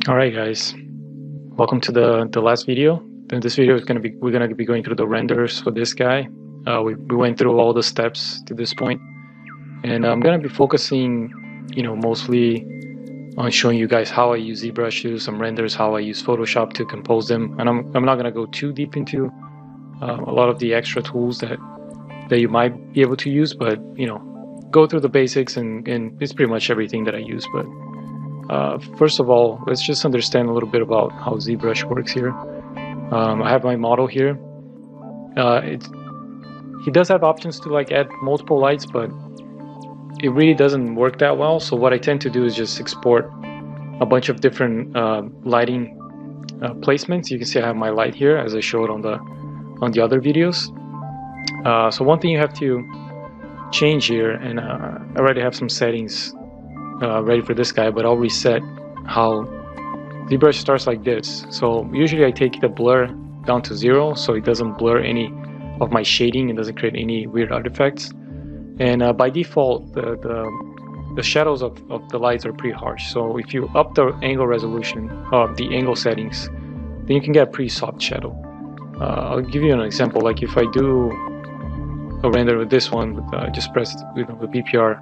All right, guys. Welcome to the last video. In this video, we're gonna be going through the renders for this guy. We went through all the steps to this point, and I'm gonna be focusing, mostly on showing you guys how I use ZBrush to do some renders, how I use Photoshop to compose them, and I'm not gonna go too deep into a lot of the extra tools that you might be able to use, but go through the basics, and it's pretty much everything that I use. But first of all, let's just understand a little bit about how ZBrush works here. I have my model here. He does have options to add multiple lights, but it really doesn't work that well. So what I tend to do is just export a bunch of different lighting placements. You can see I have my light here as I showed on the other videos. So one thing you have to change here, and I already have some settings ready for this guy, but I'll reset how ZBrush starts like this. So usually I take the blur down to 0 so it doesn't blur any of my shading and doesn't create any weird artifacts. And by default, the shadows of the lights are pretty harsh. So if you up the angle resolution of the angle settings, then you can get a pretty soft shadow. I'll give you an example. Like if I do a render with this one, just press the BPR.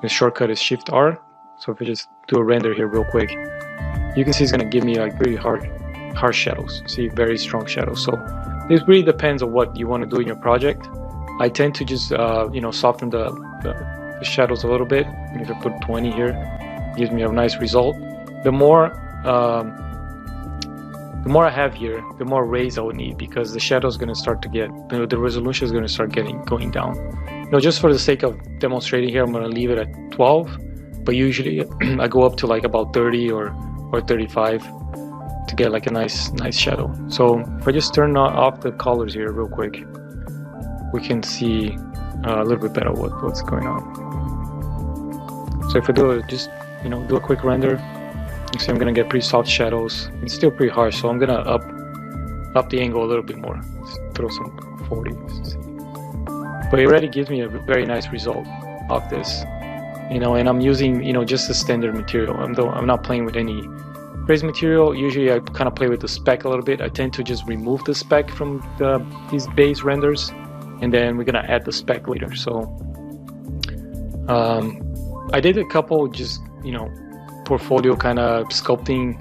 The shortcut is Shift R. So if I just do a render here real quick, you can see it's gonna give me pretty harsh shadows. See, very strong shadows. So this really depends on what you want to do in your project. I tend to just soften the shadows a little bit. If I put 20 here, it gives me a nice result. The more I have here, the more rays I would need, because the shadow is going to start to get, the resolution is going to start going down. Just for the sake of demonstrating here, I'm going to leave it at 12, but usually I go up to about 30 or 35 to get a nice shadow. So if I just turn off the colors here real quick, we can see a little bit better what's going on. So if I do do a quick render, you see I'm gonna get pretty soft shadows. It's still pretty harsh, so I'm gonna up the angle a little bit more. Let's throw some 40. But it already gives me a very nice result of this, and I'm using just the standard material. I'm not playing with any crazy material. Usually I kind of play with the spec a little bit. I tend to just remove the spec from these base renders, and then we're gonna add the spec later. So I did a couple just portfolio kind of sculpting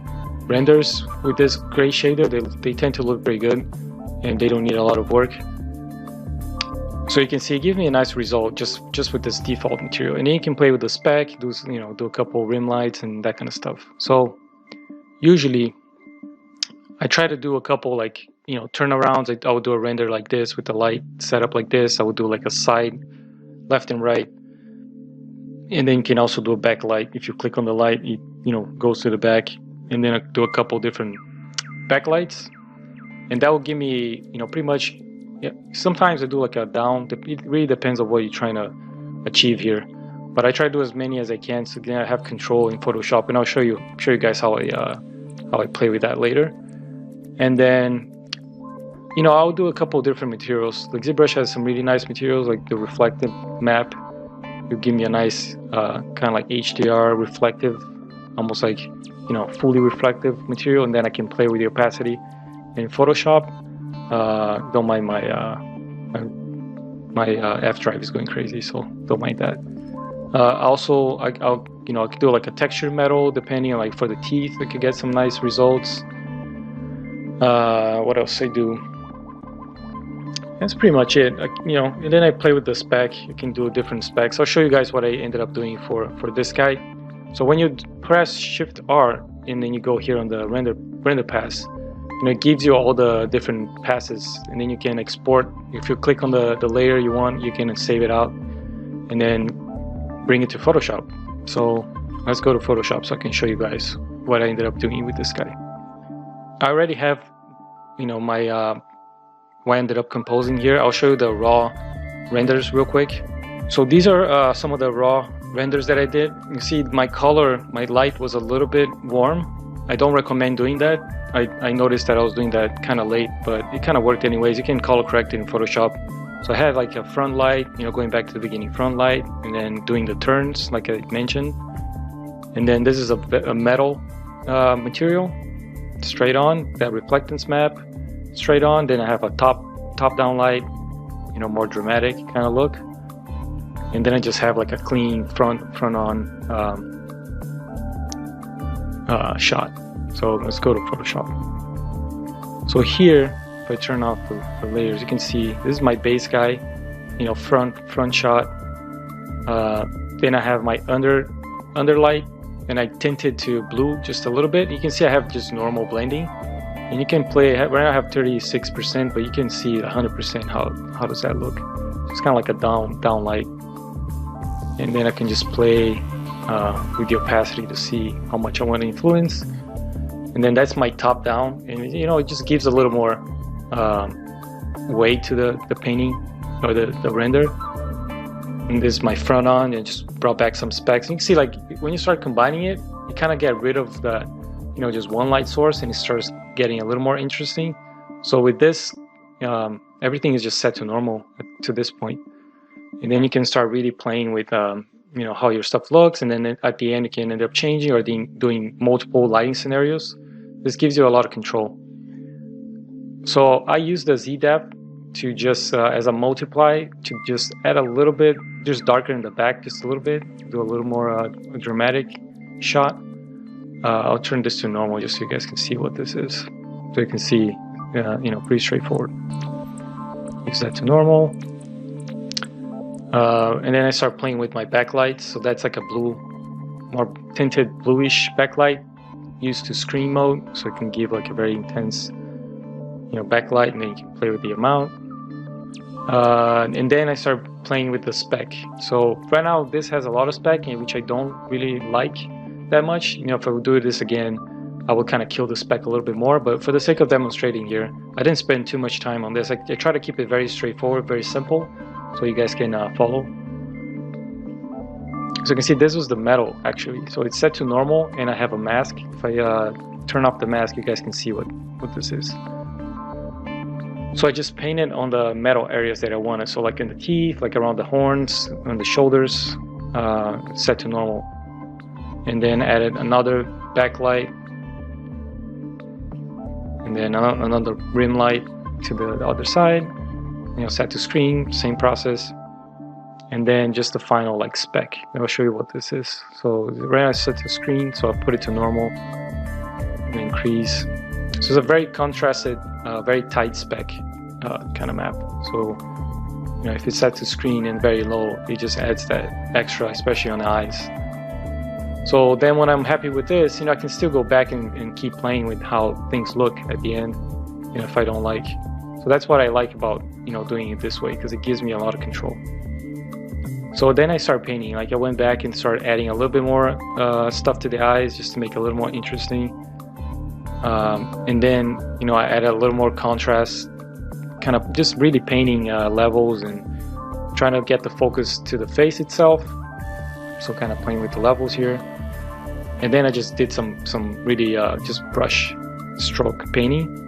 renders with this gray shader. They tend to look very good, and they don't need a lot of work. So you can see it gives me a nice result just with this default material, and then you can play with the spec, do a couple rim lights and that kind of stuff. So usually I try to do a couple turnarounds. I would do a render like this with the light set up like this. I would do a side left and right, and then you can also do a backlight. If you click on the light, it goes to the back, and then I do a couple different backlights, and that will give me pretty much. Yeah, sometimes I do a down. It really depends on what you're trying to achieve here, but I try to do as many as I can, so then I have control in Photoshop, and I'll show you guys how I play with that later. And then I'll do a couple different materials. ZBrush has some really nice materials, like the reflective map. It'll give me a nice kind of HDR reflective, almost fully reflective material, and then I can play with the opacity. In Photoshop, don't mind my F drive is going crazy, so don't mind that. Also, I could do a texture metal, depending on for the teeth. I could get some nice results. What else I do? That's pretty much it. And then I play with the spec. You can do different specs. I'll show you guys what I ended up doing for this guy. So when you press Shift R and then you go here on the render pass, it gives you all the different passes, and then you can export. If you click on the layer you want, you can save it out and then bring it to Photoshop. So let's go to Photoshop so I can show you guys what I ended up doing with this guy. I already have my what I ended up composing here. I'll show you the raw renders real quick. So these are some of the raw renders that I did. You see my light was a little bit warm. I don't recommend doing that. I noticed that I was doing that kind of late, but it kind of worked anyways. You can color correct it in Photoshop. So I had a front light, going back to the beginning, front light, and then doing the turns like I mentioned. And then this is a metal material, straight on, that reflectance map, straight on. Then I have a top down light, more dramatic kind of look. And then I just have like a clean front on shot. So let's go to Photoshop. So here, if I turn off the layers, you can see this is my base guy, front shot. Then I have my underlight, and I tinted to blue just a little bit. You can see I have just normal blending, and you can play. Right now I have 36%, but you can see 100%. How does that look? It's kind of like a down light, and then I can just play with the opacity to see how much I want to influence. And then that's my top down, and it just gives a little more weight to the painting or the render. And this is my front on, and just brought back some specs. You can see, like, when you start combining it, you kind of get rid of the, just one light source, and it starts getting a little more interesting. So with this, everything is just set to normal to this point. And then you can start really playing with, how your stuff looks. And then at the end, you can end up changing or doing multiple lighting scenarios. This gives you a lot of control. So I use the Z-Depth to just as a multiply, to just add a little bit, just darker in the back just a little bit, do a little more dramatic shot. I'll turn this to normal just so you guys can see what this is. So you can see, pretty straightforward. Use that to normal. And then I start playing with my backlight. So that's like a blue, more tinted bluish backlight used to screen mode. So it can give like a very intense, backlight, and then you can play with the amount. And then I start playing with the spec. So right now this has a lot of spec, which I don't really like that much. If I would do this again, I would kind of kill the spec a little bit more. But for the sake of demonstrating here, I didn't spend too much time on this. I try to keep it very straightforward, very simple, so you guys can follow. So you can see this was the metal actually. So it's set to normal, and I have a mask. If I turn off the mask, you guys can see what this is. So I just painted on the metal areas that I wanted. So like in the teeth, like around the horns, on the shoulders, set to normal. And then added another backlight. And then another rim light to the other side. Set to screen, same process. And then just the final like spec. I'll show you what this is. So right now it's set to screen, so I'll put it to normal. And increase. So it's a very contrasted, very tight spec kind of map. So if it's set to screen and very low, it just adds that extra, especially on the eyes. So then when I'm happy with this, I can still go back and keep playing with how things look at the end, if I don't like. So that's what I like about doing it this way, because it gives me a lot of control. So then I start painting. Like I went back and started adding a little bit more stuff to the eyes just to make it a little more interesting. And then I added a little more contrast, kind of just really painting levels and trying to get the focus to the face itself. So kind of playing with the levels here. And then I just did some really just brush stroke painting.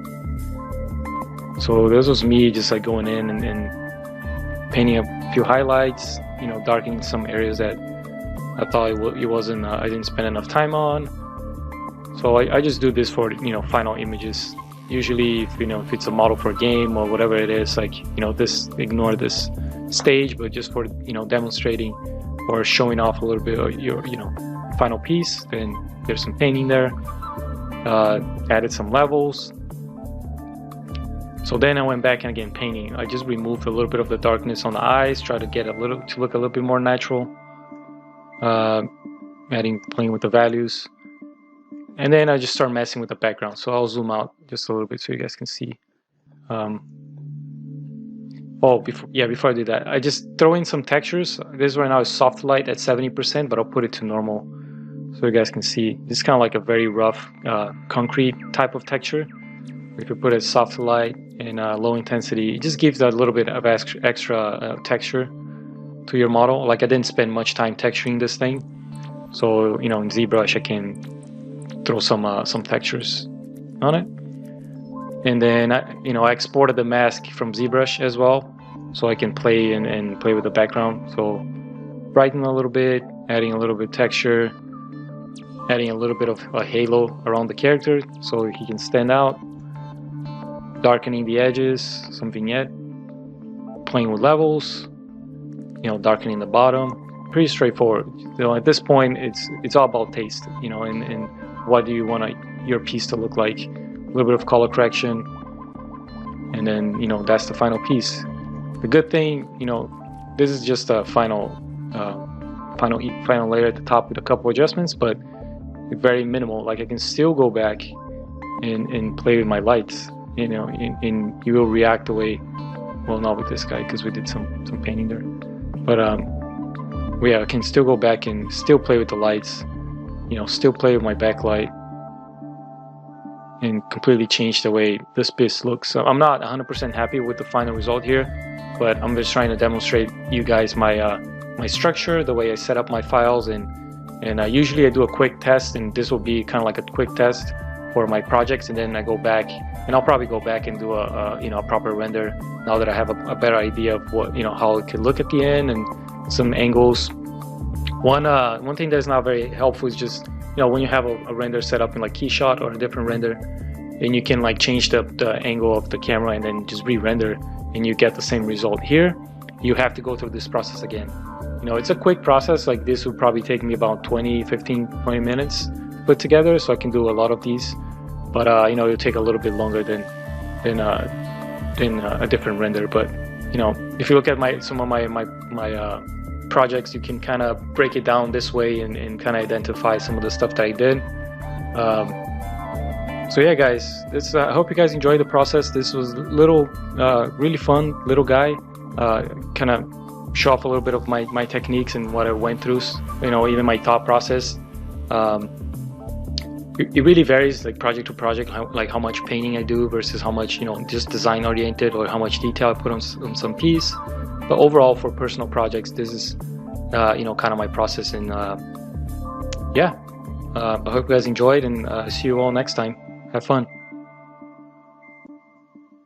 So this was me just like going in and painting a few highlights, darkening some areas that I thought it wasn't, I didn't spend enough time on. So I just do this for, final images. Usually, if it's a model for a game or whatever it is, like, ignore this stage, but just for, demonstrating or showing off a little bit of your, final piece, then there's some painting there. Added some levels. So then I went back and again painting. I just removed a little bit of the darkness on the eyes, try to get to look a little bit more natural. Playing with the values. And then I just start messing with the background. So I'll zoom out just a little bit so you guys can see. Before I do that, I just throw in some textures. This right now is soft light at 70%, but I'll put it to normal so you guys can see. This is kind of like a very rough concrete type of texture. If you put it soft light and low intensity, it just gives that little bit of extra texture to your model. Like I didn't spend much time texturing this thing. So, in ZBrush, I can throw some textures on it. And then I exported the mask from ZBrush as well, so I can play and play with the background. So brighten a little bit, adding a little bit texture, adding a little bit of a halo around the character so he can stand out, darkening the edges, some vignette, playing with levels, darkening the bottom. Pretty straightforward. At this point, it's all about taste, and what do you want your piece to look like. A little bit of color correction, and then that's the final piece. The good thing, this is just a final layer at the top with a couple adjustments, but very minimal. Like I can still go back and play with my lights, and you will react the way, well, not with this guy because we did some painting there, but yeah, I can still go back and still play with the lights, still play with my backlight, and completely change the way this piece looks. So I'm not 100% happy with the final result here, but I'm just trying to demonstrate you guys my structure, the way I set up my files, and usually I do a quick test, and this will be kind of like a quick test for my projects, and then I go back, and I'll probably go back and do a proper render now that I have a better idea of what how it could look at the end and some angles. One thing that's not very helpful is just when you have a render set up in like Keyshot or a different render, and you can like change the angle of the camera and then just re-render, and you get the same result. Here you have to go through this process again. It's a quick process. Like this would probably take me about 20 minutes to put together, so I can do a lot of these, but it'll take a little bit longer than a different render. But if you look at some of my projects, you can kind of break it down this way and kind of identify some of the stuff that I did. So yeah, guys, I hope you guys enjoyed the process. This was really fun little guy, kind of show off a little bit of my techniques and what I went through, even my thought process. It really varies, like project to project, how much painting I do versus how much just design oriented, or how much detail I put on some piece. But overall, for personal projects, this is kind of my process. And yeah, I hope you guys enjoyed, and see you all next time. Have fun.